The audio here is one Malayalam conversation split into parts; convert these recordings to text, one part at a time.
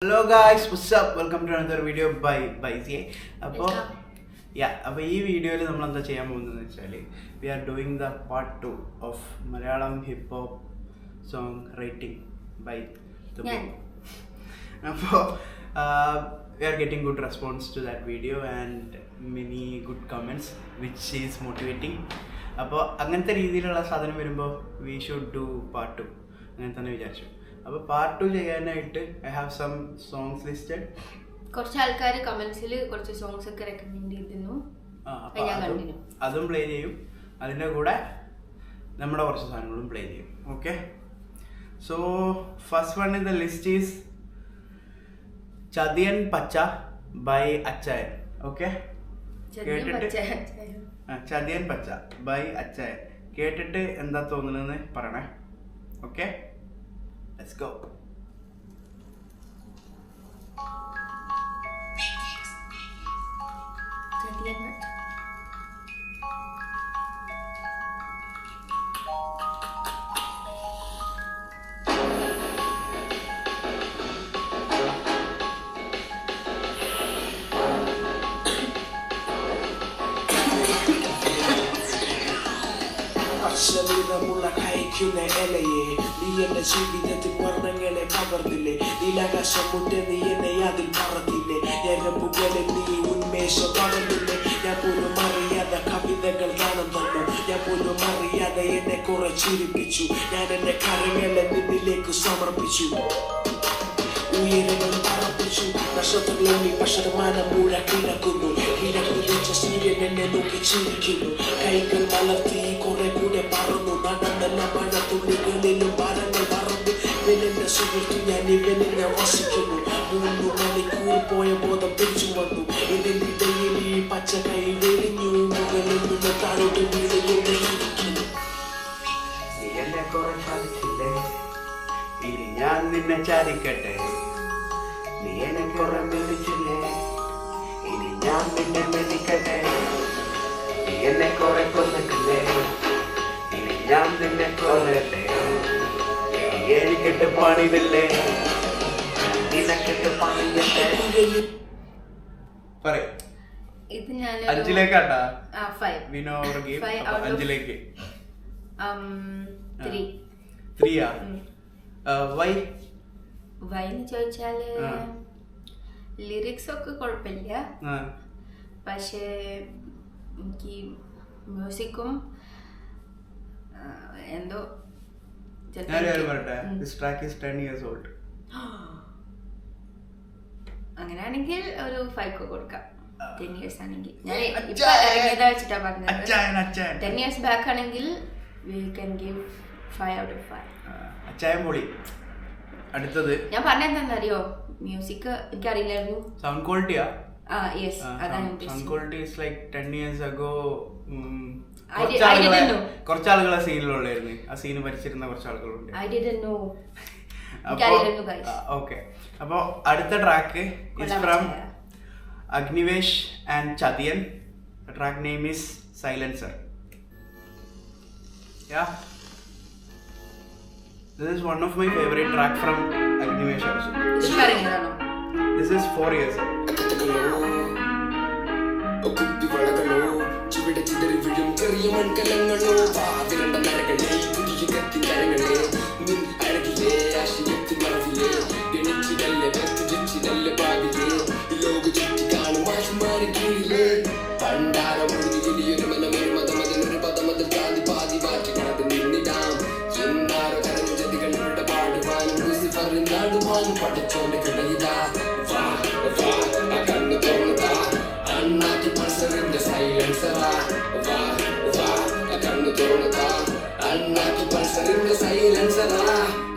Hello guys, what's up? Welcome to another video by CA. അപ്പോൾ ഈ വീഡിയോയിൽ നമ്മൾ എന്താ ചെയ്യാൻ പോകുന്നതെന്ന് വെച്ചാൽ we are doing the part 2 of Malayalam hip hop song rating by the book. അപ്പോൾ we are getting good response to that video and many good comments which is motivating. അപ്പോൾ അങ്ങനത്തെ രീതിയിലുള്ള സാധനം വരുമ്പോൾ വി ഷുഡ് ഡു പാർട്ട് 2 അങ്ങനെ തന്നെ വിചാരിച്ചു. അപ്പോൾ പാർട്ട് 2 ചെയ്യാനായിട്ട് I have some songs listed. കുറച്ച് ആൾക്കാർ കമന്റ്സിൽ കുറച്ച് സോങ്സ് ഒക്കെ റെക്കമെൻഡ് ചെയ്തിരുന്നു. അതും പ്ലേ ചെയ്യും, അതിൻ്റെ കൂടെ നമ്മുടെ കുറച്ച് സാധനങ്ങളും പ്ലേ ചെയ്യും. Okay, so first one in the list is ചതിയൻ പച്ച ബൈ അച്ചായൻ. ഓക്കെ, ചതിയൻ പച്ച ബൈ അച്ചായൻ കേട്ടിട്ട് എന്താ തോന്നുന്നതെന്ന് പറയണേ. Okay, let's go. അക്ഷരീരമുള്ള കഴിക്കുന്ന ഇലയെ നീ എന്റെ ജീവിതത്തിൽ വർണ്ണങ്ങളെ പകർന്നില്ലേ, നീലാകാശം മുറ്റേ നീ എന്നെ അതിൽ പറത്തില്ലേ, ഞരമ്പുകളിൽ നീ ഉന്മേഷം പകർന്നില്ലേ, ഞാൻ പോലും അറിയാതെ കവിതകൾ ഗാനം തന്നു, ഞാൻ പോലും അറിയാതെ എന്നെ കുറെ ചിരിപ്പിച്ചു, ഞാൻ എന്റെ കരങ്ങളെ നിന്നിലേക്ക് സമർപ്പിച്ചു, ഉയരങ്ങൾ പറപ്പിച്ചു, നക്ഷത്രങ്ങളിൽ പക്ഷമാനം മുഴ കിടക്കുന്നു, കിടക്കുതിച്ച സൂര്യൻ എന്നെ നോക്കി ചിരിക്കുന്നു, കൈകൾ വളർത്തി കുറെ കൂടെ പറന്നു, നടന്നെന്ന മഴത്തുള്ളികളിലും ഭാരങ്ങൾ പറന്നു, ഇവനെന്റെ സുഹൃത്തു ഞാൻ ഇവനെന്നെ വസിക്കുന്നു, 3 മണിക്കൂർ പോയ ബോധം തിരിച്ചു വന്നു, ഇതിനിടയിൽ ഈ പച്ച കൈ വെളിഞ്ഞു, മുകളിൽ നിന്ന് താഴോട്ട് വീഴുന്നു, നീ എന്നെ കുറെ ചതിച്ചില്ലേ, ഇനി ഞാൻ നിന്നെ ചതിക്കട്ടെ, നീ എന്നെ കുറെ മെതിച്ചില്ലേ, ഇനി ഞാൻ നിന്നെ മെതിക്കട്ടെ, നീ എന്നെ കുറെ കൊന്നിട്ടില്ലേ, ഇനി ഞാൻ നിന്നെ കൊല്ലട്ടെ, നീ എനിക്കിട്ട് പണിതില്ലേ, നിനക്കിട്ട് പണിയട്ടെ. പറയും ഇത് ഞാൻ 5ലേക്കാട്ടാ 5 വിനോ ഓവർ ഗെയിം. 5ലേക്ക് 3 വൈ എന്ന് ചോദിച്ചാല് ലിറിക്സ് ഒക്കെ കുഴപ്പമില്ല, പക്ഷേ എനിക്ക് മ്യൂസിക്കും എന്തോ പറയട്ടെ, this track is 10 years old. അങ്ങനെയാണെങ്കിൽ ഒരു 5 കൊടുക്കാം. 10 ഇയേഴ്സ് ആണെങ്കിൽ ഞാൻ ഇപ്പൊ ഇറങ്ങിയതാ വെച്ചിട്ടാ പറഞ്ഞത്. 10 ഇയേഴ്സ് ബാക്ക് ആണെങ്കിൽ we can give 5 out of 5. അച്ചായം പൊളി. അടുത്തത് ഞാൻ പറഞ്ഞെന്താന്നറിയോ, മ്യൂസിക് എനിക്കറിയില്ലായിരുന്നു. സൗണ്ട് ക്വാളിറ്റിയാ? യെസ്, അതാണ് sound quality is like 10 years ago. കുറച്ച് ആളുകളെ സീനിലുള്ളായിരുന്നു, ആ സീന് ഭരിച്ചിരുന്ന കുറച്ച് ആളുകളുണ്ട്. ഓക്കെ, അപ്പോൾ അടുത്ത track is from Agnivesh and Chathiyan. Track name is silencer. Yeah, this is one of my favorite track from Agnivesh also. This is 4 years.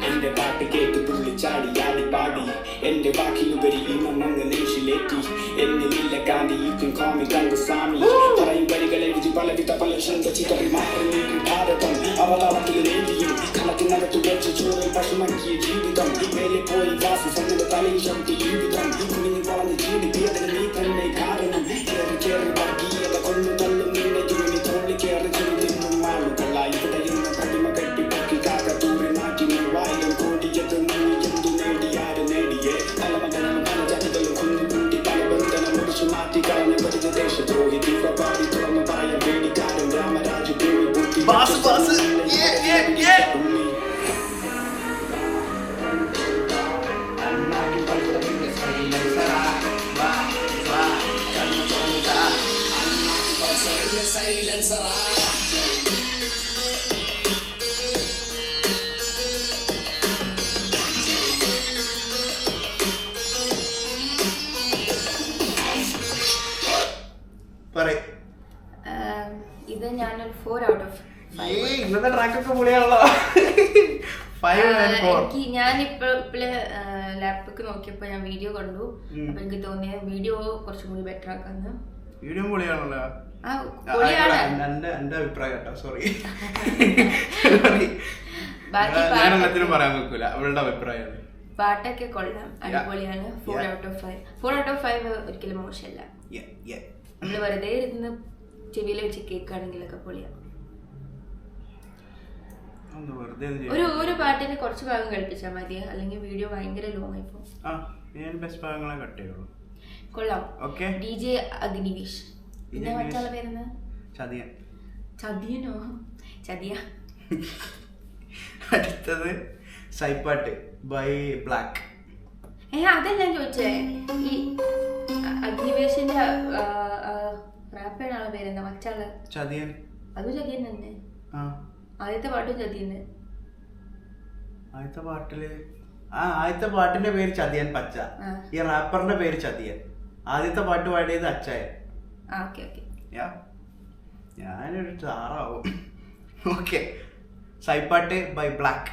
എന്റെ പാട്ട് കേട്ട് തുള്ളിച്ചാടി ആടി പാടി, എന്റെ വാക്കിലുപരി ഇന്നും അങ്ങ് നെഞ്ചിലേറ്റി, എന്നിലില്ല കാന്തി കോമി കണ്ടസ്വാമി, പറയും വരികൾ എഴുതി പലവിധ പല ചിതറി മാറി ഭാരതം അവളത്തിൽ നേടിയും കണക്കിനകത്തു വെച്ച ചോറിൽ പശുമക്കിയ ജീവിതം, മേലെ പോയി വാസി സന്നിധ തലയിൽ ശക്തി ജീവിതം, കുഞ്ഞു വളർന്ന് ജീവിതത്തിന് നീ തന്നെ കാരണം, കേറി കേറി വർഗീയത കൊണ്ടു തള്ളും നിന്നെ ജോലി തോളി കേറി നിന്നും ആളുകളായി ഇവിടെയുന്ന പ്രതിമ കെട്ടി പൊക്കി കാക്ക തൂറി നാട്ടി വായിലും കോടിയത് നീ എന്തു നേടിയാരും നേടിയേ തലമക dancer. ഇത് ഞാനൊരു 4 out of 5. ഇന്നത്തെ ട്രാക്കൊക്കെ പൊളിയാണല്ലോ. എനിക്ക് ഞാനിപ്പോ ലാപ്ടോപ്പ് നോക്കിയപ്പോ ഞാൻ വീഡിയോ കണ്ടു. അപ്പൊ എനിക്ക് തോന്നിയ വീഡിയോ കുറച്ചും കൂടി ബെറ്റർ ആക്കാന്ന്. വീഡിയോ പൊളിയാണല്ലോ. എന്റെ അഭിപ്രായം കേട്ടോ, സോറി. ഞാനെല്ലാത്തിനും പറയാൻ വെക്കൂല, അവളുടെ അഭിപ്രായമാണ്. പാട്ടൊക്കെ കൊള്ളാം, അടിപൊളിയാണ്. 4 out of 5. 4 out of 5 ഒരിക്കലും മോശമല്ല. നമ്മള് വെറുതെ ഇരുന്ന് ചെവിയിൽ വെച്ച് കേൾക്കുകയാണെങ്കിലൊക്കെ പൊളിയാണ്. ഒരു പാട്ടിന് കുറച്ച് ഭാഗം കളിപ്പിച്ചാൽ മതി, അല്ലെങ്കിൽ വീഡിയോ ഭയങ്കര ലോങ് ആയിപ്പോ. കൊള്ളാം. DJ അഗ്നിവേഷ്. പിന്നെ മറ്റുള്ള പേരെന്ന് ചതിയനോ ചതിയ. അടുത്തത് സൈപ്പാട്ട് ബൈ ബ്ലാക്ക്. അതല്ല ഞാൻ ചോദിച്ചേ, ഈ അഗ്നിവേഷിന്റെ റാപ്പയുടെ ആളെ പേരെന്താ? മറ്റാള് ചതിയൻ. അതും ചതിയൻ തന്നെ. ആദ്യത്തെ പാട്ടും ചതിയന്. ആദ്യത്തെ പാട്ടിന്റെ പേര് ചതിയൻ പച്ച, ഈ റാപ്പറിന്റെ പേര് ചതിയൻ. ആദ്യത്തെ പാട്ട് പാടിയത് അച്ചായൻ. ഞാനൊരു താറാവും. ഓക്കെ, സൈപ്പാട്ട് ബൈ ബ്ലാക്ക്.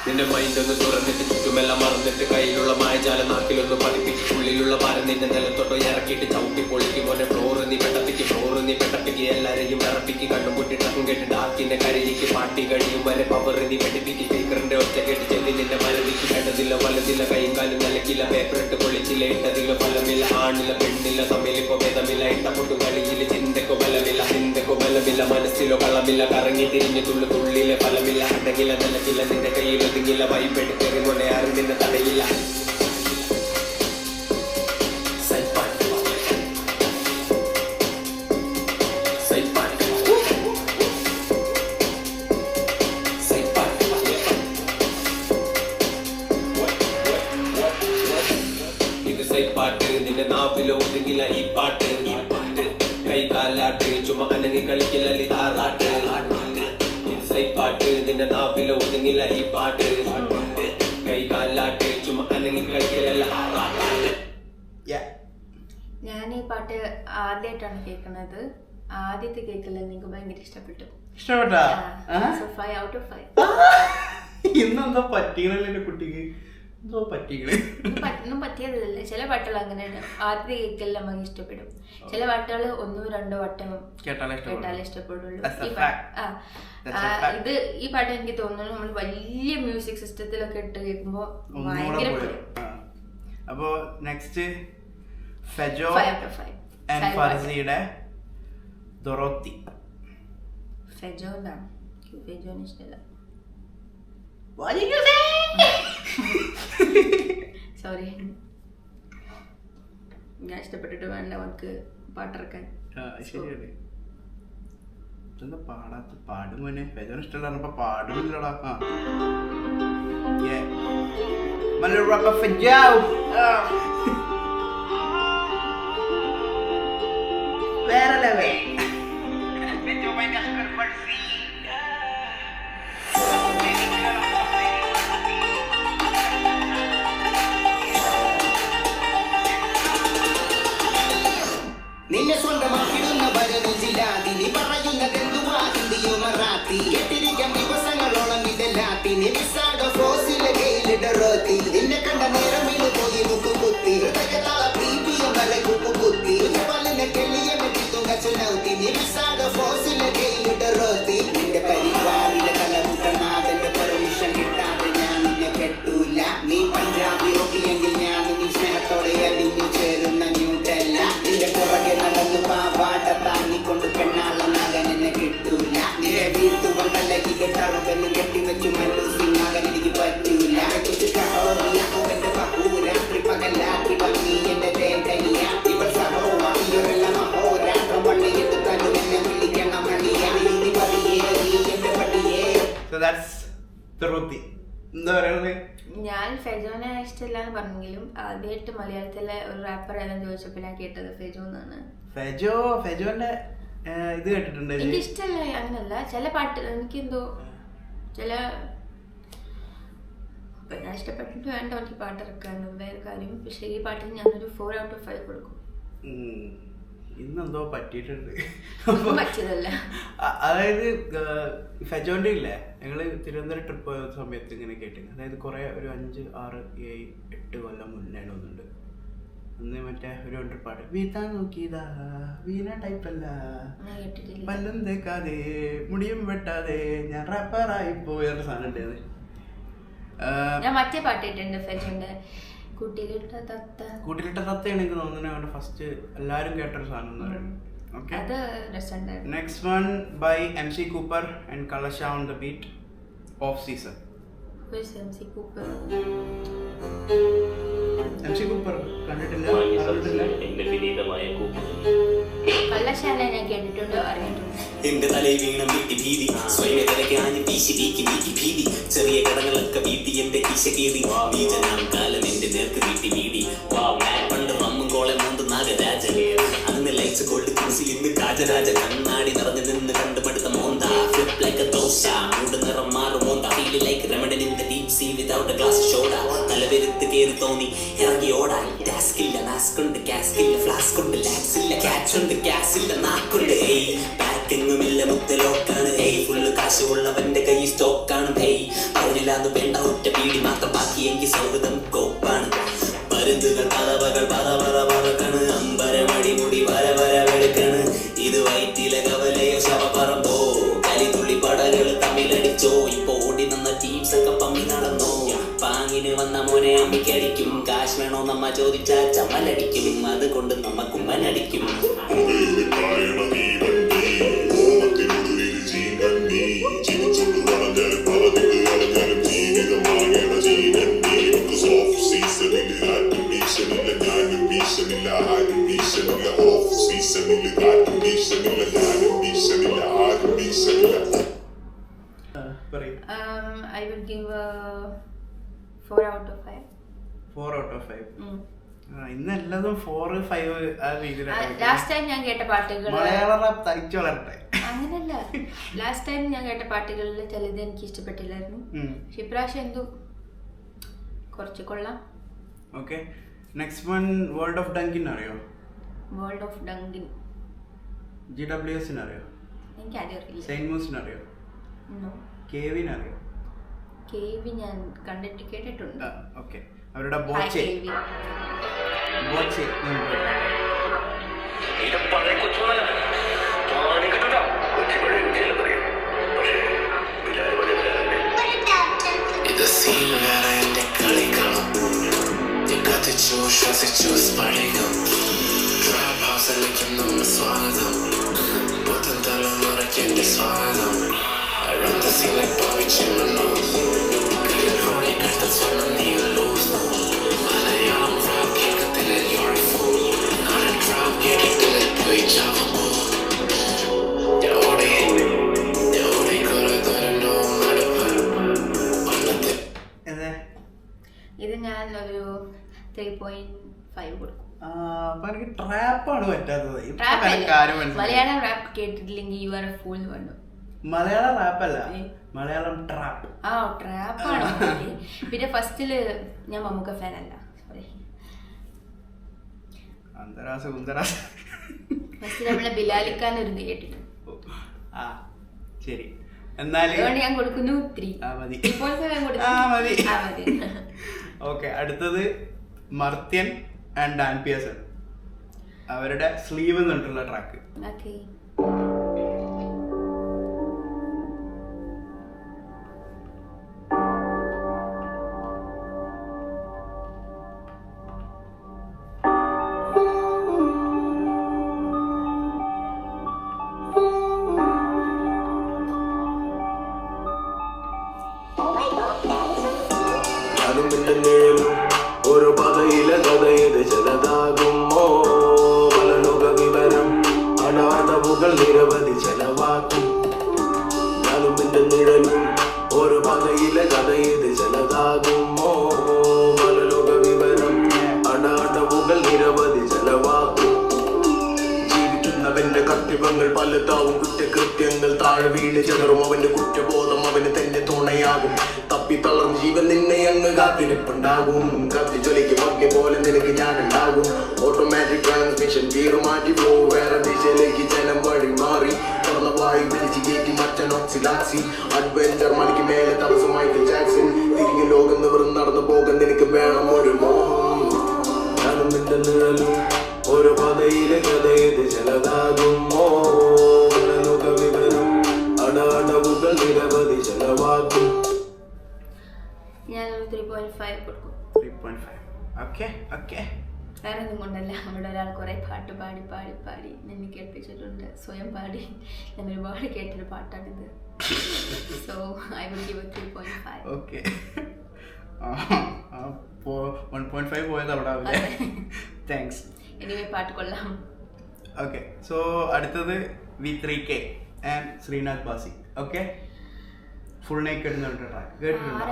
നിന്റെ മൈൻഡൊന്ന് തുറന്നിട്ട് ചുറ്റുമെല്ലാം മറന്നിട്ട് കയ്യിലുള്ള മായജാല നാക്കിലൊന്ന് പതിപ്പിക്ക്. ഉള്ളിലുള്ള ഭാരം നിന്റെ നിലത്തോട്ടോ ഇറക്കിയിട്ട് ചവിട്ടി പൊളിക്കും. മോനെ ഫ്ലോറ് നീ പെട്ടപ്പിക്ക് എല്ലാരെയും വിറപ്പിക്ക്. കണ്ണുമുട്ടി ടക്കും കേട്ട് ഡാക്കിന്റെ കരയിക്ക്. പാട്ടി കഴിയും വരെ പവർ നീ വെട്ടിപ്പിക്ക്. സ്പീക്കറിന്റെ ഒറ്റ കേട്ട് ചെല്ലി നിന്റെ മരവിക്ക്. കണ്ടതില്ല വലതില്ല കൈയും കാലും നിലക്കില്ല. പേപ്പറിട്ട് പൊളിച്ചില്ല ഇട്ടതില്ല ഫലമില്ല. ആണില്ല പെണ്ണില്ല തമ്മിലിപ്പോ ഭേദമില്ല. ഇട്ടപ്പൊട്ടും കളിയില്ല ചിന്തക്കോ ബലമില്ല. മനസ്സിലോ കളമില്ല. കറങ്ങി തിരിഞ്ഞു തുള്ളിലെ ഫലമില്ല. അടങ്ങില്ല നിലക്കില്ല നിന്റെ കയ്യിൽ ഒതുങ്ങില്ല. വൈപ്പെടുത്തേറി കൊണ്ട് ആരും നിന്നെ തടയില്ല. ഇത് സൈപ്പാട്ട് നിന്റെ നാവിലോ ഒതുങ്ങില്ല ഈ പാട്ട്. കൈ കാലാട്ട് ചുമ അനങ്ങി കളിക്കില്ല ലിതാറാട്ട്. ഇത് സൈപ്പാട്ട് നിന്റെ നാവിലോ ഒതുങ്ങില്ല ഈ പാട്ട്. കൈ കാലാട്ട് ചുമ അനങ്ങി കളിക്കില്ല. ഞാൻ ഈ പാട്ട് ആദ്യമായിട്ടാണ് കേൾക്കുന്നത്. ആദ്യത്തെ കേൾക്കല് എനിക്ക് ഭയങ്കര ഇഷ്ടപ്പെട്ടു. 5 out of 5. ഇന്നെന്താ പറ്റികളല്ലേ കുട്ടിക്ക്? എന്തോ പറ്റികള് ഒന്നും പറ്റിയതല്ലേ. ചില പാട്ടുകൾ അങ്ങനെയാണ്, ആദ്യത്തെ കേൾക്കലിൽ നമുക്ക് ഇഷ്ടപ്പെടും. ചില പാട്ടുകൾ 1-2 വട്ടം കേട്ടാലേ ഇഷ്ടപ്പെടുള്ളൂ. ഇത് ഈ പാട്ട് എനിക്ക് തോന്നുന്നു നമ്മൾ വലിയ മ്യൂസിക് സിസ്റ്റത്തിലൊക്കെ ഇട്ട് കേൾക്കുമ്പോ ഭയങ്കര. അപ്പോ നെക്സ്റ്റ് ഫെജോ ആൻഡ് ഫർസിയുടെ ദൊറോത്തി. ഫെജോന് ഇഷ്ടമല്ല. സോറി, ഞാൻ ഇഷ്ടപ്പെട്ടിട്ട് വേണ്ട അവർക്ക് പാട്ടിറക്കാൻ. ശരിയാണ്. ഇതെന്താ പാടാത്ത? പാടുമോനെ. ഫെജോന് ഇഷ്ടമല്ല പാടുമില്ലടാ. വേറെ ലെവൽ. നിന്നെ സ്വന്തമാക്കിടുന്ന വരരുചിലാതി. നീ പറയുന്നതെന്തുവാ ഹിന്ദിയോ മറാത്തി? കേട്ടിരിക്കാം ദിവസങ്ങളോളം ഇതെല്ലാത്തിനി. വിസാഡോ ഫോസിലെ കയ്യിലിടറോത്തി. നിന്നെ കണ്ട നേരമില് പോയി മുക്കുകുത്തി. ഹൃദയതാള പ്രീതിയും വരെ കുക്കുകുത്തി. പല്ലിനെ കെള്ളിയെ മെറ്റിത്തുങ്ക ചുനൗത്തി. നീ വിസാഡോ ഫോസിലെ കയ്യിലിടറോത്തി. നിന്റെ പരിവാറിലെ തലമുട്ടനാഥന്റെ പെർമിഷൻ കിട്ടാതെ ഞാൻ നിന്നെ കെട്ടൂല. നീ പഞ്ചാബി രോഗിയെങ്കിൽ ഞാൻ നീ സ്നേഹത്തോടെ അലിഞ്ഞു ചേരുന്ന ന്യൂട്ടല്ല. നിന്റെ പുറകെ നടന്നു പാവാട താങ്ങിക്കൊണ്ട് പെണ്ണാള ദാറ്റ്സ് ത്രിപുത്തി. എന്താ പറയുന്നത്? ഞാൻ ഫെജോനെ ഇഷ്ടമില്ലാന്ന് പറഞ്ഞെങ്കിലും ആദ്യമായിട്ട് മലയാളത്തിലെ ഒരു റാപ്പർ ഏതാന്ന് ചോദിച്ചപ്പോൾ ഞാൻ കേട്ടത് ഫെജോ എന്നാണ്. ഫെജോന്റെ ഇത് കേട്ടിട്ടുണ്ട്? എനിക്ക് ഇഷ്ടമല്ല അങ്ങനല്ല, ചില പാട്ട് എനിക്കെന്തോ ചില ഞാൻ ഇഷ്ടപ്പെട്ടിട്ട് വേണ്ട എനിക്ക് പാട്ട് ഇറക്കാനും വേറെ കാര്യം. പക്ഷെ ഈ പാട്ടിന് ഞാനൊരു 4 out of 5 കൊടുക്കും. ഇന്നെന്തോ പറ്റിയിട്ടുണ്ട്. പറ്റിയതല്ല. അതായത് ഫെജോന്റെ ഇല്ലേ, ഞങ്ങള് തിരുവനന്തപുരം ട്രിപ്പ് പോയ സമയത്ത് ഇങ്ങനെ കേട്ടിരുന്നു. അതായത് കുറെ ഒരു 5, 6, 7, 8 കൊല്ലം മുന്നേ ഒന്നുണ്ട്. അന്ന് മറ്റേ ഒരു പാട്ട് വീട്ടാൻ നോക്കിയതാ വീണ ടൈപ്പല്ല പല്ലും തേക്കാതെ മുടിയും വെട്ടാതെ ഞാൻ റാപ്പറായി പോയൊരു സാധനം ഉണ്ടായത്. ഞാൻ മറ്റേ പാട്ട് ഇട്ടുണ്ട് ഫെജോന്റെ കൂട്ടിലിട്ട തത്തയാണ് എനിക്ക് തോന്നുന്നത് ഫസ്റ്റ് എല്ലാരും കേട്ടൊരു സാധനം എന്ന് പറയുന്നത്. അത് രസമുണ്ടായിരുന്നു. Next one by MC Cooper and Kalasha on the beat, Off Season. MC Cooper കണ്ടിട്ടില്ല? കള്ളശാല ഞാൻ കേട്ടിട്ടുണ്ട്, അറിഞ്ഞിട്ടുണ്ട്. എന്റെ തലയിൽ വീണം വിട്ടി ഭീതി സ്വയം തിരക്കാഞ്ഞ് വീശി വീക്കി വീക്കി ഭീതി ചെറിയ കടങ്ങളൊക്കെ വീട്ടി എന്റെ കിശ കീറി നീചനാം കാലം എന്റെ നേർക്ക് വീട്ടി വീടി പണ്ട് റമ്മും കോളെ മൂന്ന് നാഗരാജൻ അന്ന് ലൈറ്റ്സ് ഗോൾഡ് ക്രൂസി ഇന്ന് രാജരാജ കണ്ണാടി നിറഞ്ഞു നിന്ന് കണ്ടുപടുത്ത മോന്ത ഫ്ലിപ്പ് ലൈക്ക് ദോശ മൂട് നിറം മാറും മോന്ത ഫീൽ ലൈക്ക് റെമഡൻ in the deep sea without a glass ഷോഡ തലവെരുത്ത് കേറി തോന്നി ഇറങ്ങി ഓടാൻ ടാസ്ക് ഇല്ല മാസ്ക് ഉണ്ട് കാസ്ക് ഇല്ല ഫ്ലാസ്ക് ഉണ്ട് ലാക്സ് ഇല്ല ക്യാച്ച് ഉണ്ട് ഗ്യാസ് ഇല്ല നാക്കുണ്ട് ഏയ് ബാക്കെങ്ങുമില്ല മുത്തലോക്കാണ് ഏയ് ഫുള്ള് കാശ് ഉള്ളവന്റെ കൈ സ്റ്റോക്കാണ് ഏയ് പറഞ്ഞില്ലാന്ന് വേണ്ട ഒറ്റ പീടി മാത്രം ബാക്കിയെങ്കിൽ സൗഹൃദം കോപ്പാണ് പരുന്തുകൾ പറവകൾ പറക്കണ് അമ്പരമടിമുടി വര വെളുക്കണ് ഇത് വയറ്റിലെ കവലയോ ശവപ്പറമ്പോ കലിതുള്ളി പടകൾ തമ്മിലടിച്ചോ ഇപ്പൊ ഓടി നിന്ന ടീംസ് ഒക്കെ പമ്മി നടന്നോ പാങ്ങിന് വന്ന മോനെ അമ്മിക്കടിക്കും കാശ് വേണോ നമ്മ ചോദിച്ചാൽ ചമ്മലടിക്കും അതുകൊണ്ട് നമ്മ കുമ്മനടിക്കും I will give a 4 out of 5. 4 out of 5. ഇന്നെല്ലതും 4, 5 ആ രീതിയിലാണ്. ലാസ്റ്റ് ടൈം ഞാൻ കേട്ട പാട്ടുകൾ മലയാളം റാപ്പ് തയ്ച്ചു വളരട്ടെ അങ്ങനല്ല. ലാസ്റ്റ് ടൈം ഞാൻ കേട്ട പാട്ടുകളിൽ ചിലത് എനിക്ക് ഇഷ്ടപ്പെട്ടില്ലായിരുന്നു. പക്ഷെ ഇപ്രാവശ്യം എന്തോ കുറച്ച് കൊള്ളാം. Okay, next one world of Dunkin അറിയോ? വേൾഡ് ഓഫ് ഡങ്കിൻ GWS അറിയോ? എനിക്ക് ആദ്യം അറിയില്ല. സെയിന്റ് മൂസിന് അറിയോ? കേവിൻ അറിയോ? കേവി ഞാൻ കണ്ടിട്ട് കേട്ടിട്ടുണ്ട്. ഓക്കെ, അവരുടെ ബോച്ചെ ശ്വസിച്ചു സ്ഫടികം ട്രാപ്പ് ഹൗസിലേക്കും നമ്മൾ സ്വാഗതം പുത്തൻ തലമുറയ്ക്ക് എന്റെ സ്വാഗതം I run the scene like Bobby Jim and Nose Rory Carter swallowing me loose Malayalam rap കേൾക്കത്തില്ല you're a fool നാടൻ trap കേട്ടിട്ടില്ല പോയി ചാവുമ്പോ ഞാൻ ഓടി കുറെ ദൂരണ്ടോ മടുപ്പ് പണ്ടത്തെ ഇത് ഞാൻ ഒരു 3.5 കൊടുക്കും. എനിക്ക് ട്രാപ്പാണ് പറ്റാത്തത്. മലയാളം റാപ്പ് കേട്ടിട്ടില്ലെങ്കിൽ യു ആർ എ ഫൂൾ എന്ന് പറഞ്ഞു. മലയാളം റാപ്പല്ല, മലയാളം ട്രാപ്പ്. ട്രാപ്പാണോ? പിന്നെ ഫസ്റ്റില് ഞാൻ മമ്മൂക്ക ഫാൻ അല്ല, സോറി. ഫസ്റ്റ് നമ്മളെ ബിലാലിക്കാൻ ഒരു കേട്ടിട്ടുണ്ട്. ശരി, എന്നാലും ഞാൻ കൊടുക്കുന്നു 3. ഓക്കെ, അടുത്തത് മർത്യൻ ആൻഡ് ഡാൻ പിയേഴ്സൺ, അവരുടെ സ്ലീവ് എന്നിട്ടുള്ള ട്രാക്ക്. ഒരു പതയിലെ കഥയത് ചിലതാകുമോ പല ലോക വിവരം അനാഥവുകൾ നിരവധി ചെലവാക്കും. ജീവിക്കുന്നവന്റെ കർത്തവ്യങ്ങൾ പലതാവും, കുറ്റകൃത്യങ്ങൾ താഴെ വീണ് ചെതറും, അവന്റെ കുറ്റബോധം അവന് തന്നെ തുണയാകും. തപ്പി തളർന്ന് ജീവൻ നിന്നെ അങ്ങ് കാത്തിരിപ്പുണ്ടാകും. കത്തി ചൊലിക്കും അഗ്നി പോലെ നിനക്ക് ഞാനുണ്ടാകും. ഓട്ടോമാറ്റിക് ട്രാൻസ്മിഷൻ ഗിയർ മാറ്റി പോ, വേറെ ദിശയിലേക്ക് ജനം വഴി മാറി. തുറന്ന വായു പിടിച്ച് കയറ്റി മറ്റൻ ഓക്സിലാക്സി. അഡ്വഞ്ചർ മണിക്ക് മേലെ തപസ് മൈക്കൽ ജാക്സൺ. തിരികെ ലോകം നിവർന്ന് നടന്നു പോകാൻ നിനക്ക് വേണം ഒരു മോഹം. ഞാനും നിന്റെ നിഴലും ഒരു പതയിലെ കഥയത് ചിലതാകുമോ. വിവരം അടവുകൾ നിരവധി ചെലവാക്കും. ഞാനൊരു 3.5 കൊടുക്കും. 3.5. Okay okay. വേറെ ഒന്നും കൊണ്ടല്ല, അവിടെ ഒരാൾ കുറേ പാട്ട് പാടി പാടി പാടി എന്നെ കേൾപ്പിച്ചിട്ടുണ്ട്. സ്വയം പാടി ഞാൻ ഒരുപാട് കേട്ടൊരു പാട്ടാണിത്. So I will give 3.5. Okay. അപ്പോൾ 1.5 പോയത് അവിടെ ആവില്ലേ? താങ്ക്സ്. എനിവേ പാട്ട് കൊള്ളാം. ഓക്കെ, സോ അടുത്തത് V3K and Sreenath Bhasi. Okay, full naked എന്ന് പറഞ്ഞിട്ട് ട്രാക്ക് കേട്ടിട്ടുണ്ടോ?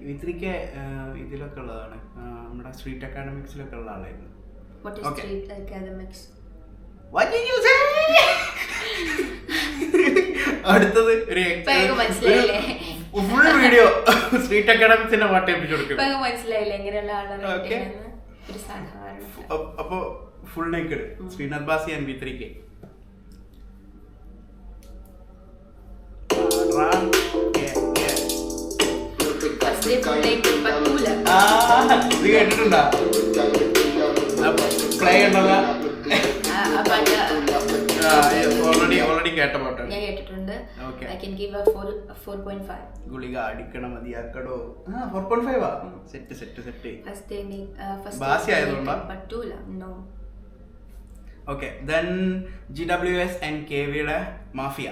V3K ഇതിലൊക്കെ ഉള്ളതാണ്, നമ്മുടെ സ്ട്രീറ്റ് അക്കാഡമിക്സിലൊക്കെ ഉള്ള ആളായിരുന്നു. അടുത്തത് ഒരു ഫുൾ വീഡിയോ സ്ട്രീറ്റ് അക്കാഡമിക്സിന്റെ പാട്ട് ഏൽപ്പിച്ചു കൊടുക്കും. മനസ്സിലായില്ല എങ്ങനെയുള്ള ആളാണ്. അപ്പൊ full naked Sreenath Bhasi and V3K. ഇത് കേട്ടിട്ടുണ്ടോ? പ്ലേ ഉണ്ടല്ലോ, ഓൾറെഡി കേട്ട പാട്ടാണ്. ഞാൻ കേട്ടിട്ടുണ്ട്. I can give a 4.5. ഗുളിക അടിക്കണം മതിയാക്കടോ. 4.5. സെറ്റ് ബാസി ആയതുകൊണ്ടാ പറ്റൂല. No. Okay, then GWS and KVയുടെ mafia.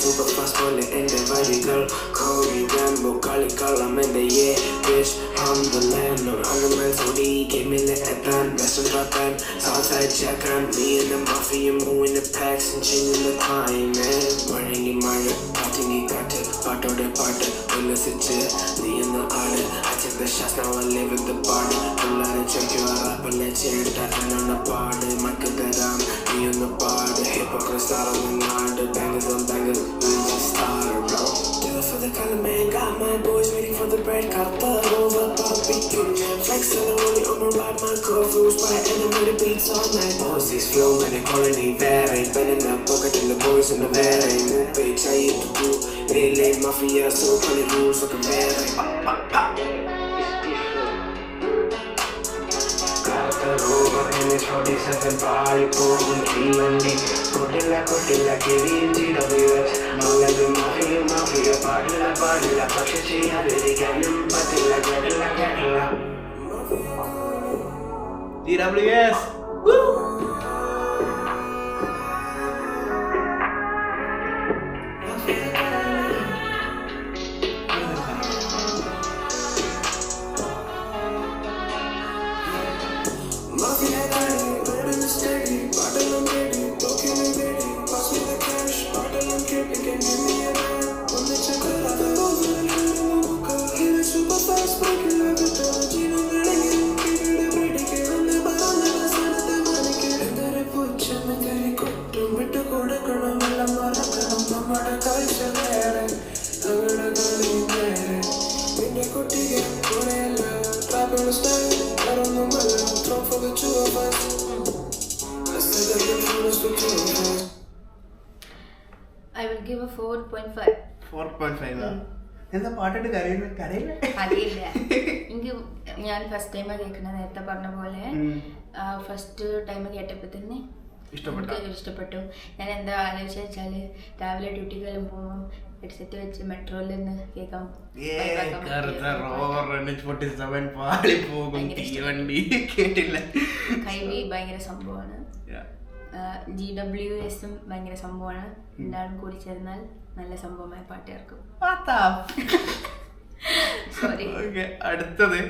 Super fast bullet in the vertical. Cody Rambo, Kali Kalam and the yeah, bitch. I'm the land of animals. OD gave me the plan. Western Japan, Southside Japan. Me and the mafia moving the packs and changing the time, man. Running in my party, got it. Part of the party, when it's a jet. Me and the order. I take the shots, now I live in the party. Pull out and check you out, but let's hear that. And on the party, Michael Dadam. Me and the party, hypocrite style on the night. The bangers on bangers, we just started, bro. Do it for the color, man. Got my boys waiting for the bread. Got the over, barbecue. Flexing the rolling on the ride, my curfews. By enemy, the beats all night. Boys, flow, man, they calling me very. Been in the pocket, and the boys in the very. Move, bitch, I eat the blue. Relay mafia, so funny rules, fucking very. Got the rover in his 47 body, pulling T1D. Kotilla, KVN, GWS. Malaga, mafia, padilla, Pakshachiya, Vediganam, Patilla, Gadilla. GWS. Woo! I will give a 4.5. 4.5. എന്താ പാട്ടിട്ട് കരയില്ല? അറിയില്ല എനിക്ക്. ഞാൻ ഫസ്റ്റ് ടൈം കേൾക്കണ, നേരത്തെ പറഞ്ഞ പോലെ ഫസ്റ്റ് ടൈം കേട്ടപ്പോൾ തന്നെ ഇഷ്ടപ്പെട്ടു. ഞാൻ എന്താ ആലോചിച്ച വെച്ചാല്, രാവിലെ ഡ്യൂട്ടിക്കെല്ലാം പോകുമ്പോൾ ഹെഡ്സെറ്റ് വെച്ച് മെട്രോയിൽ നിന്ന് കേൾക്കാം. കൈവി ഭയങ്കര സംഭവമാണ്. GWS ഭയങ്കര സംഭവമാണ്. രണ്ടാളും കൂടി ചേർന്നാൽ നല്ല സംഭവമായ പാട്ട് ചേർക്കും. സോറി. ഓക്കെ, അടുത്തത്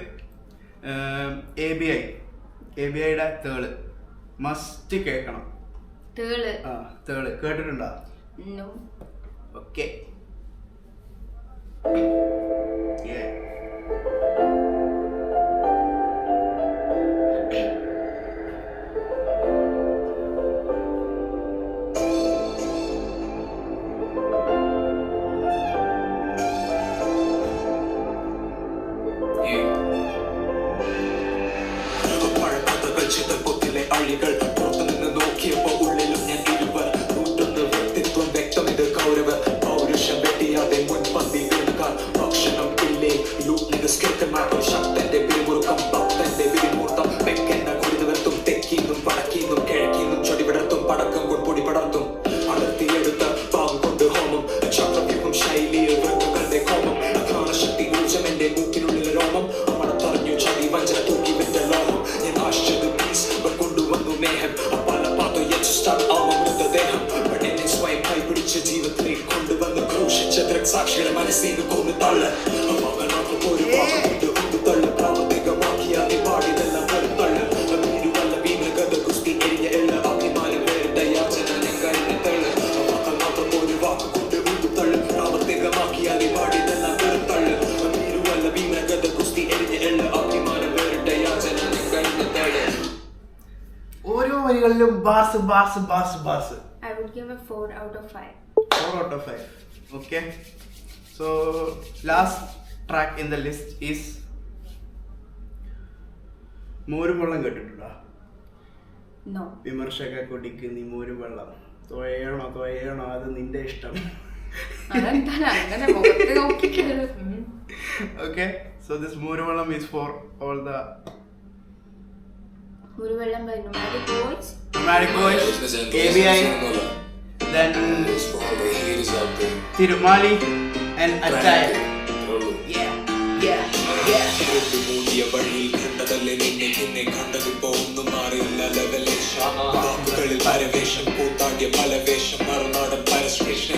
ABIയുടെ തേള് മസ്റ്റ് കേൾക്കണം. തേള് കേട്ടിട്ടുണ്ടോ? ഓക്കെ. അഴികൾ പുറത്തുനിന്ന് നോക്കിയപ്പോ ഉള്ളിലും ഞാൻ ഇരുവർ 101 വ്യക്തിത്വം വ്യക്തമിത് കൗരവർ പൗരുഷം വെട്ടിയാതെ മുൻപന്തി വീണുകാർ ഭക്ഷണം ഇല്ലേ ലൂട്ടിസ്കൃത്യമാക്കും ശക്തന്റെ പിരിമുറുക്കം ഭക്തന്റെ വിരിമൂർത്തം വെക്കെണ്ണ കുരുതുവർത്തും തെക്കീന്നും വടക്കീന്നും കിഴക്കീന്നും ചൊടിവിടർത്തും പടക്കം കൊൺപൊടി പടർത്തും അടർത്തിയെടുത്ത പാവം കൊണ്ട് ഹോമം ചക്രവ്യൂഹം ശൈലിയിൽ വൃക്കങ്ങളുടെ കോമം അധാനശക്തി ഊർജം എന്റെ മൂക്കിനുള്ളിലെ രോമം മണത്തറിഞ്ഞു ചതി വഞ്ചന തൂക്കി വിറ്റ ലോഹം ഞാൻ ആശ്ചര്യ ജീവിതത്തിലേക്ക് കൊണ്ടുവന്ന് ക്രൂശിച്ച ദൃക്സാക്ഷികളെ മനസ്സിന് കൊന്നു തള്ള് ഒരു വാക്കുകൊണ്ട് തള്ളു പ്രാവർത്തികമാക്കിയ പാടിതെല്ലാം തള്ളു വീരുവല്ല വീമഗത കുസ്തി എരിഞ്ഞ എല്ലാ അഭിമാനം വേണ്ട യാചന കഴിഞ്ഞ തള്ളു ഒരു വാക്കുകൊണ്ട് തള്ളു പ്രാവർത്തികമാക്കിയ പാടിതെല്ലാം തള്ളു വീരുവല്ല വീമഗത കുസ്തി എരിഞ്ഞ എല്ലാ അഭിമാനം വേണ്ട യാചന കഴിഞ്ഞ തള്ളു. ഓരോ വരികളിലും bass bass bass bass. I would give a 4 out of 5. 4 out of 5. Okay. So last track in the list is മോരും വെള്ളം കേട്ടിട്ടുണ്ടോ? No. വിമർശക കൊടിക്ക് നീ മോരും വെള്ളം തോയണോ അത് നിന്റെ ഇഷ്ടം. Okay. So this മോരും വെള്ളം is for all the Muruvellam by Nomadic Boys. Nomadic Boys, ABI, then Tirumali and Achaya. Yeah. പരവേഷം കൂത്താടിയ പലവേഷം Marunadan പരസ്പേഷൻ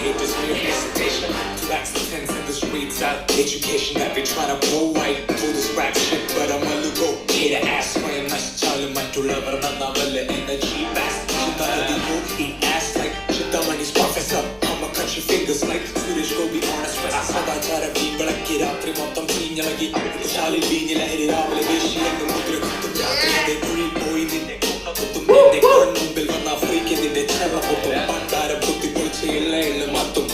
education that we try to blow right through this rap shit, but I'm a look okay to ass സ്വയം നശിച്ചാലും മറ്റുള്ളവർ നന്നാവല്ലേ energy fast ചിന്താഗതിയോ eat ass like ചിന്താമണി's professor I'ma cut your fingers like Suresh Gopi on a stress സദാചാര വീമ്പിളക്കി രാത്രി മൊത്തം ചീഞ്ഞളകി ശാലിൽ വീഞ്ഞി ലഹരി രാവിലെ വേശിയെന്ന് മുദ്ര കുത്തും രാത്രി കുഴിൽ പോയി നിന്നെ കുത്തും നിന്റെ കൺമുമ്പിൽ വന്ന ഫ്രീക്ക് നിന്റെ ചെറ പൊത്തും പണ്ടാരം കുത്തി പൊളിച്ച് ഇള്ള മത്തും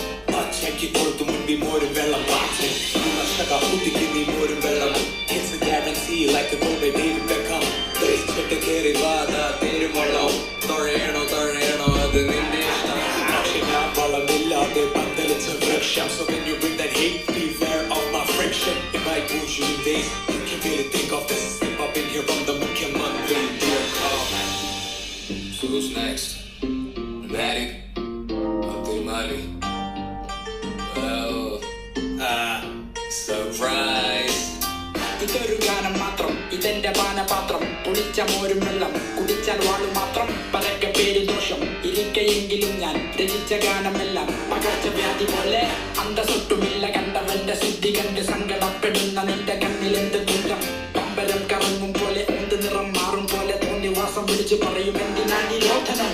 ചക്കി കൊടുത്തു മുൻപിൽ മോരും വെള്ളം പാറ്റി വിമർശക കുത്തിക്ക് നീ മോരും വെള്ളം It's a guarantee like a gold baby become തേച്ചിട്ട് കേറി വാദ തേരും വെള്ളം തൊഴയണോ അത് നിന്റെ ഇഷ്ടം പക്ഷെ ഞാൻ വളമില്ലാതെ പന്തലിച്ച വൃക്ഷം So when you bring that hate beware of my friction It might push you in days You can really think of this slip up in here from the Mukhyamantri dear call. So who's next? Nomadic or Tirumali? Surprise. ഇതൊരു ഗാനം മാത്രം ഇതെന്റെ പാനപാത്രം പൊളിച്ച മോരും വെള്ളം കുടിച്ചാൽ വാളു മാത്രം പരക്കെ പേര് ദോഷം ഇരിക്കയെങ്കിലും ഞാൻ രചിച്ച ഗാനമെല്ലാം പകർച്ചവ്യാധി പോലെ അന്തസ്സൊട്ടുമില്ല കണ്ടവന്റെ സിദ്ധി കണ്ട് സങ്കടപ്പെടുന്ന നിന്റെ കണ്ണിലെന്ത് തുഞ്ചം പമ്പരം കറങ്ങും പോലെ എന്ത് നിറം മാറും പോലെ തോന്നി വാസം വിളിച്ചു പറയും എന്തിനാണ് ഈ രോധനം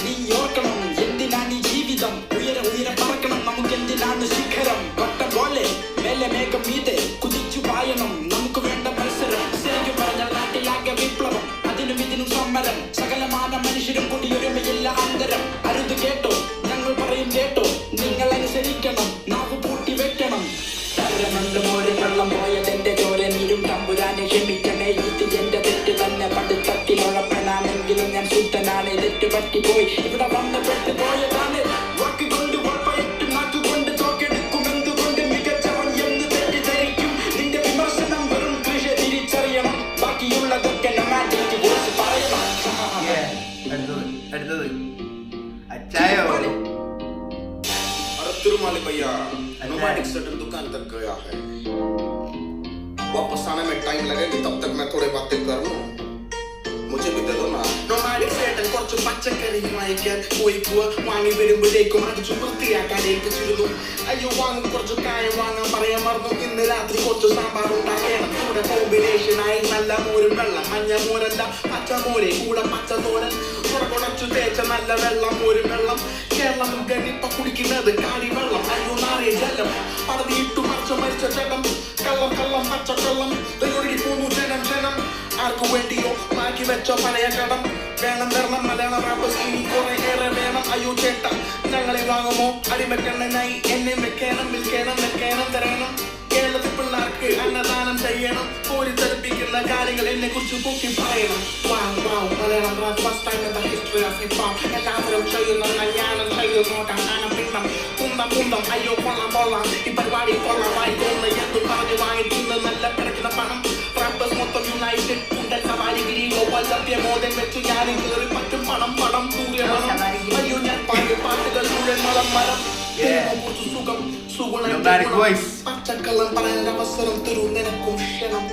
നീ ഓർക്കണം എന്തിനാണ് ഈ ജീവിതം ഉയരെ പറക്കണം നമുക്ക് എന്തിനാണ് ശിഖരം വട്ടം പോലെ മേലെ മേഘം മീതെ കുതിച്ചു പായണം നമുക്ക് വേണ്ട മത്സരം ശരിക്കും പറഞ്ഞാൽ നാട്ടിലാകെ വിപ്ലവം അതിനും ഇതിനും സമരം സകലമാന മനുഷ്യരും കൂടിയൊരുമയില്ല അന്തരം അരുത് കേട്ടോ ഞങ്ങൾ പറയും കേട്ടോ നിങ്ങൾ അനുസരിക്കണം നാവ് പൂട്ടി വെക്കണം മോര് വെള്ളം പോയതെന്റെ ചോര നീരും തമ്പുരാനെ ക്ഷമിക്കണേ ഇത് എന്റെ തെറ്റ് തന്നെ പഠിത്തത്തിലുഴപ്പനാണെങ്കിലും ഞാൻ ശുദ്ധനാണ് തെറ്റ് പറ്റിപ്പോയി ഇവിടെ വന്ന് പെട്ടുപോയതാണ് വാക്കുകൊണ്ട് ഉറപ്പായിട്ടും നാക്കുകൊണ്ട് തോക്കെടുക്കും എന്തുകൊണ്ട് മികച്ചവൻ എന്ന് തെറ്റിദ്ധരിക്കും നിന്റെ വിമർശനം വെറും കൃഷി തിരിച്ചറിയണം ബാക്കിയുള്ളതൊക്കെ നൊമാഡിക് ബോയ്സ് പറയണം അടുത്തത് അച്ചായോ तिरुमाली भैया नोमैडिक सर्टन दुकान तक गया है वापस आने में टाइम लगेगा तब तक मैं थोड़ी बातें कर लूं मुझे भी दे दो ना. Nomadic ചേട്ടൻ കുറച്ച് പച്ചക്കറി വാങ്ങിക്കാൻ പോയിക്കുക. വാങ്ങി വരുമ്പോഴേക്കും അടിച്ചു വൃത്തിയാക്കാൻ ഏൽപ്പിച്ചിരുന്നു. അയ്യോ വാങ്ങും കുറച്ച് കായം വാങ്ങാൻ പറയാൻ മറന്നു. ഇന്ന് രാത്രി കുറച്ച് സാമ്പാർ ഉണ്ടാക്കണം. കൂടെ കോമ്പിനേഷനായി നല്ല മോരും വെള്ളം. മഞ്ഞ മോരല്ല പച്ചമോരെ കൂടെ പച്ചത്തോരൻ. കുറച്ചു തേച്ച നല്ല വെള്ളം മോരും വെള്ളം. കേരളം ഗണിപ്പ കുടിക്കുന്നത് കാടി വെള്ളം. അയ്യോ നാറിയ ജലം പടതിയിട്ടു മരിച്ച ജലം. കള്ളം കള്ളം പച്ചക്കള്ളം ഒഴുകി പോന്നു ജനം ജനം. ആർക്കു വേണ്ടിയോ മാറ്റി വെച്ചോ പഴയ കടം. വേണം വരണം മലയാളം റാപ്പേഴ്സ് ഇനി കുറെ ഏറെ വേണം. അയ്യോ ചേട്ട ഞങ്ങളെ വാങ്ങുമോ അടിമക്കണ്ണനായി എന്നെ വെക്കണം വെക്കണം തരണം. കേരളത്തിൽ പിള്ളേർക്ക് അന്നദാനം ചെയ്യണം. പോരിച്ചെടുപ്പിക്കുന്ന കാര്യങ്ങൾ എന്നെ കുറിച്ച് പൊക്കി പറയണം. Malayalam rap first time in the history of hip hop. എല്ലാവരും ചെയ്യുന്ന ഞാനും ചെയ്തു നോക്കാം. ആനപ്പിണ്ടം കുന്തം അയ്യോ കൊള്ളാം ഈ പരിപാടി കൊള്ളാമായി തോന്നുന്നു. എന്തു പറഞ്ഞു വാങ്ങിക്കുന്ന നല്ല കിടക്കുന്ന പണം. റാപ്പേഴ്സ് മൊത്തം യുണൈറ്റഡ് കുണ്ടൻ സവാരിഗിരി ഗോപാൽ സത്യമോദൻ വെച്ച് ഞാൻ കയറി പറ്റും പണം സൂര്യമണം. അയ്യോ ഞാൻ പാട്ടുകൾ മുഴുവൻ മലം സുഖം പച്ചക്കള്ളം പറയാൻ അവസരം തരൂ നിനക്കും ക്ഷണം.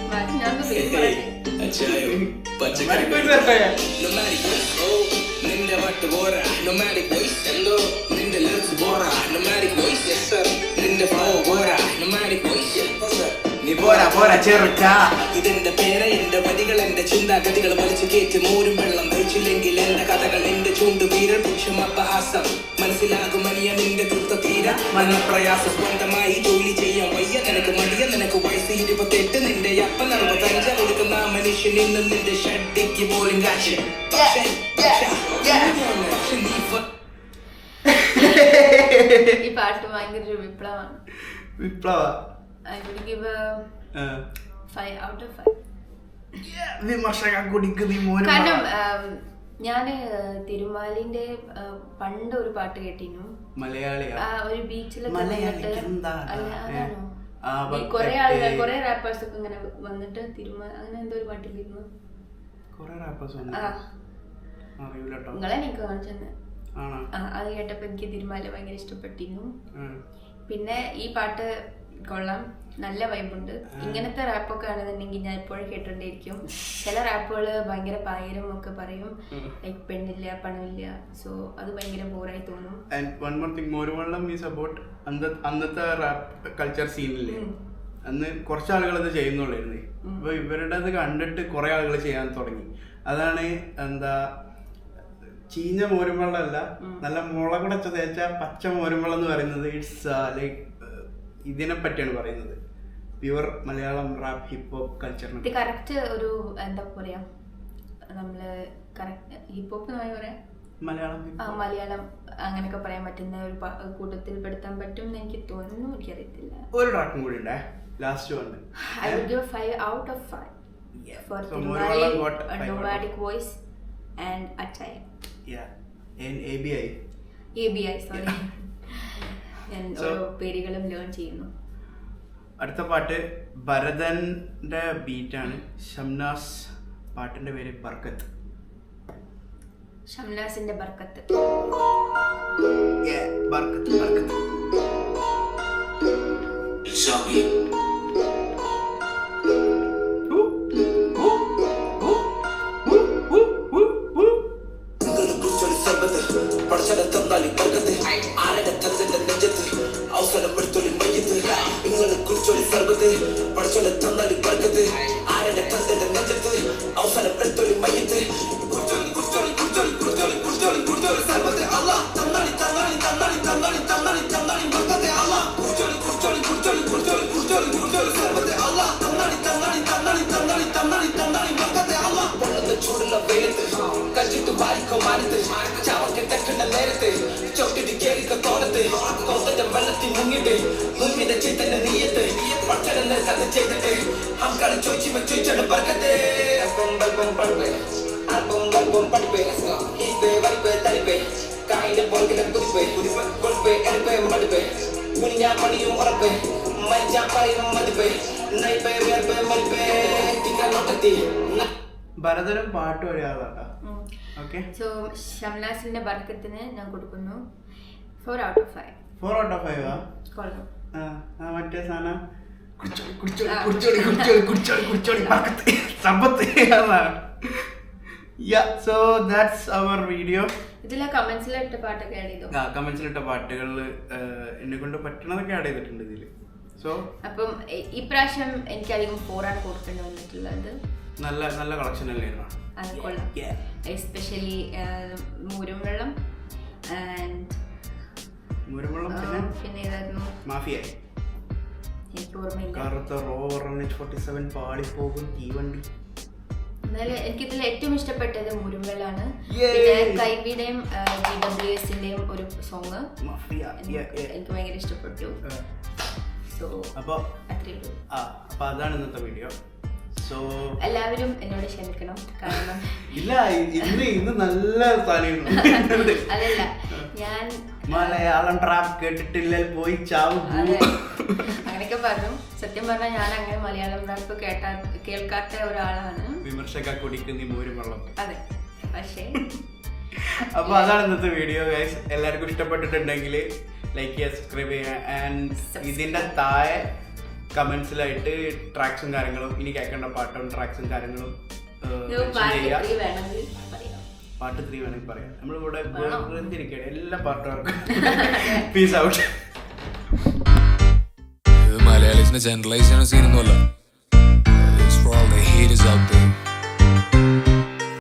പച്ചക്കറി നിന്റെ വട്ട് പോരാ. Nomadic voice എന്തോ നിന്റെ ലിറിക്സ് പോരാ. Nomadic voice yes sir നിന്റെ flow പോരാ. Nomadic voice നീ പോരാ ചെറുക്ക. ഇതെന്റെ പേര് എന്റെ വരികൾ എന്റെ ചിന്താഗതികൾ വലിച്ചു കയറ്റി മോരും വെള്ളം. കഴിച്ചില്ലെങ്കിൽ എന്റെ കഥകൾ എന്റെ ചൂണ്ടു വീരൽ പുരുഷമപഹാസം. മനസ്സിലാകും മനിയ നിന്റെ തൃപ്ത തീര മനപ്രയാസം. സ്വന്തമായി ജോലി ചെയ്യാൻ വയ്യ നിനക്ക് മടിയ. നിനക്ക് വയസ്സ് 28 നിന്റെ അപ്പൻ 65 കൊടുക്കുന്ന മനുഷ്യൻ ഇന്ന് നിന്റെ ഷഡ്ഡിക്ക് പോലും കാശ്. ഈ പാട്ട് ഭയങ്കര ഒരു വിപ്ലവമാണ്. I would give a 5 out of 5. വിമർശക കുടിക്കുന്ന കാരണം ഞാന് തിരുമാലിന്റെ പണ്ട് ഒരു പാട്ട് കേട്ടിരുന്നു. ഒരു ബീച്ചിലൊക്കെ അതാണോ കൊറേ റാപ്പേഴ്സ് ഒക്കെ ഇങ്ങനെ വന്നിട്ട് അങ്ങനെ എന്തോ ഒരു പാട്ടിലിരുന്നു. നിങ്ങളെ എനിക്ക് കാണിച്ചെന്ന്. അത് കേട്ടപ്പോ എനിക്ക് തിരുമാല ഭയങ്കര ഇഷ്ടപ്പെട്ടിരുന്നു. പിന്നെ ഈ പാട്ട് കൊള്ളാം, നല്ല വൈബുണ്ട്. ഇങ്ങനത്തെ റാപ്പൊക്കെ ആണെന്നുണ്ടെങ്കിൽ ഞാൻ എപ്പോഴും കേട്ടോണ്ടിരിക്കും. ചില റാപ്പുകൾ ഭയങ്കര പായരും ഒക്കെ പറയും, ലൈക്ക് പെണ്ണില്ല പണമില്ല. സോ അത് ഭയങ്കര ബോറായി തോന്നും. അന്നത്തെ റാപ്പ് കൾച്ചർ സീനില്ലേ, അന്ന് കുറച്ച് ആളുകൾ അത് ചെയ്യുന്നുള്ളായിരുന്നേ. അപ്പൊ ഇവരുടെ അത് കണ്ടിട്ട് കുറെ ആളുകൾ ചെയ്യാൻ തുടങ്ങി. അതാണ് എന്താ ചീഞ്ഞ മോരുമ്പെള്ളമല്ല, നല്ല മുളകുടച്ച തേച്ച പച്ച മോരുമ്പെള്ളം എന്ന് പറയുന്നത്. ഇറ്റ്സ് ലൈക്ക് ഇതിനെ പറ്റിയാണ് പറയുന്നത്. Pure Malayalam rap hip hop കൾച്ചറിന് കറക്റ്റ് ഒരു എന്താ പറയാ, നമ്മള് ഹിപ്പ് ഹോപ്പ് പറയാം, മലയാളം അങ്ങനെയൊക്കെ പറയാൻ പറ്റുന്ന ഒരു കൂട്ടത്തിൽ പെടുത്താൻ പറ്റും എന്ന് എനിക്ക് തോന്നുന്നു. എനിക്കറിയത്തില്ല. ഒരു ട്രാക്കും കൂടി ഉണ്ടേ, ലാസ്റ്റ് ഉണ്ട്. I would give 5 out of 5 for Nomadic voice and Achaya. And ABI sorry. ഞാൻ ഓരോ പേരുകളും ലേൺ ചെയ്യുന്നു. അടുത്ത പാട്ട് ഭരതന്റെ ബീറ്റാണ്. ഷംനാസ്, പാട്ടിന്റെ പേര് ബർക്കത്ത്. ഷംനാസിന്റെ ബർക്കത്ത്. ബർക്കത്ത് അവസരം എടുത്തൊളി മയ്യത്ത് നിങ്ങളെ കുറിച്ചൊളി സർബത്ത് പഠിച്ചൊളി തന്നാലി ബർക്കത്ത് ആരുടെ തന്റെ നെഞ്ചത്ത് അവസരം എടുത്തൊളി മയ്യത്ത് സർബത്ത് അല്ലാഹ് തന്നാലി ബർക്കത്ത് അല്ലാഹ് സർബത്ത് അല്ലാഹ് തന്നാലി ബർക്കത്ത് അല്ലാഹ്. പൊള്ളുന്ന ചൂടുള്ള വെയിലത്ത് കഴിച്ചിട്ട് വാരിക്കോ മാനത്ത് ചാവക്ക് തെറ്റുന്ന നേരത്ത് ചവിട്ടിട്ട് കേറിക്ക തോളത്ത് കോത്തന്റെ വെള്ളത്തിൽ മുങ്ങിട്ട് മുങ്ങിന്റെ ചിത്തന്റെ നീയത്ത് പച്ചടന്ന് കഥ ചെയ്തിട്ട് അങ്കളെ ചോദിച്ചാണ് ബർക്കത്ത്. അൽപ്പം പഠിപ്പേ ഇപ്പേ വരിപ്പേ തരിപ്പേ കായിന്റെ പോർക്കിലെ കുതിപ്പേ കൊടുപ്പേ എടുപ്പേ മടുപ്പേ കുനിഞ്ഞാ പണിയും ഉറപ്പേ മരിച്ചാ പറയും മതിപ്പേ നയിപ്പേ വേർപ്പേ മരിപ്പേ തിങ്കളൊട്ടത്തി. ഭരതനും പാട്ടും ഒരാളാട്ടാ. ഓക്കെ, സോ ഷംനാസിന്റെ ബർക്കത്തിന് ഞാൻ കൊടുക്കുന്നു 4 out of 5. 4 out of 5 കൊള്ളാം. മറ്റേ സാധനം കുടിച്ചോളി ബർക്കത്ത് സമ്പത്ത്. So that's our video. ഇതിലെ കമന്റ്സിലിട്ട പാട്ടൊക്കെ ആഡ് ചെയ്തു. കമന്റ്സിലിട്ട പാട്ടുകൾ എന്നെ കൊണ്ട് പറ്റണതൊക്കെ ആഡ് ചെയ്തിട്ടുണ്ട് ഇതിൽ. സോ അപ്പം ഇപ്രാവശ്യം എനിക്ക് അധികം 4 ആണ് കൊടുക്കേണ്ടി വന്നിട്ടുള്ളത്. നല്ല നല്ല കളക്ഷൻ അല്ലായിരുന്നു. അത് കൊള്ളാം. എസ്പെഷ്യലി മൂരും വെള്ളം ആൻഡ് പിന്നെ ഏതായിരുന്നു മാഫിയ. എനിക്ക് ഓർമ്മയില്ല. കറുത്ത റോവർ 47 പാളിപ്പോകും തീവണ്ടി. എന്നാലും എനിക്കിതിൽ ഏറ്റവും ഇഷ്ടപ്പെട്ടത് മുരുമ്പലാണ്. Yay! പിന്നെ കൈവിയുടെയും GWSന്റെയും ഒരു സോങ് എനിക്ക് ഭയങ്കര ഇഷ്ടപ്പെട്ടു. സോ അപ്പോൾ അത്രേ ഉള്ളൂ. അപ്പോൾ അതാണ് ഇന്നത്തെ വീഡിയോ. സോ എല്ലാവരും എന്നോട് ക്ഷമിക്കണം, കാരണം ഇല്ല ഇന്ന് നല്ല സാധനം. അതല്ല, ഞാൻ മലയാളം ട്രാപ്പ് കേട്ടിട്ടില്ല പോയി ചാവും. അങ്ങനെയൊക്കെ പറഞ്ഞു. സത്യം പറഞ്ഞാൽ ഞാൻ അങ്ങനെ മലയാളം റാപ്പ് കേൾക്കാത്ത ഒരാളാണ്. വിമർശക കുടിക്കുന്ന മൂരും വെള്ളം. അതെ, പക്ഷേ അപ്പൊ അതാണ് ഇന്നത്തെ വീഡിയോ ഗൈസ്. എല്ലാവർക്കും ഇഷ്ടപ്പെട്ടിട്ടുണ്ടെങ്കിൽ ലൈക്ക് ചെയ്യുക, സബ്സ്ക്രൈബ് ചെയ്യുക. ആൻഡ് ഇതിന്റെ താഴെ കമന്റ്സിലായിട്ട് ട്രാക്സും കാര്യങ്ങളും, ഇനി കേൾക്കേണ്ട പാട്ടും ട്രാക്സും കാര്യങ്ങളും പാട്ട് 3 വേണമെങ്കിൽ പറയാം. നമ്മളിവിടെ വെറുതിരിക്കുകയാണ്, എല്ലാ പാട്ടും. Peace out. മലയാളീസിനെ ജനറലൈസ് ചെയ്യുന്ന സീനൊന്നുമല്ല.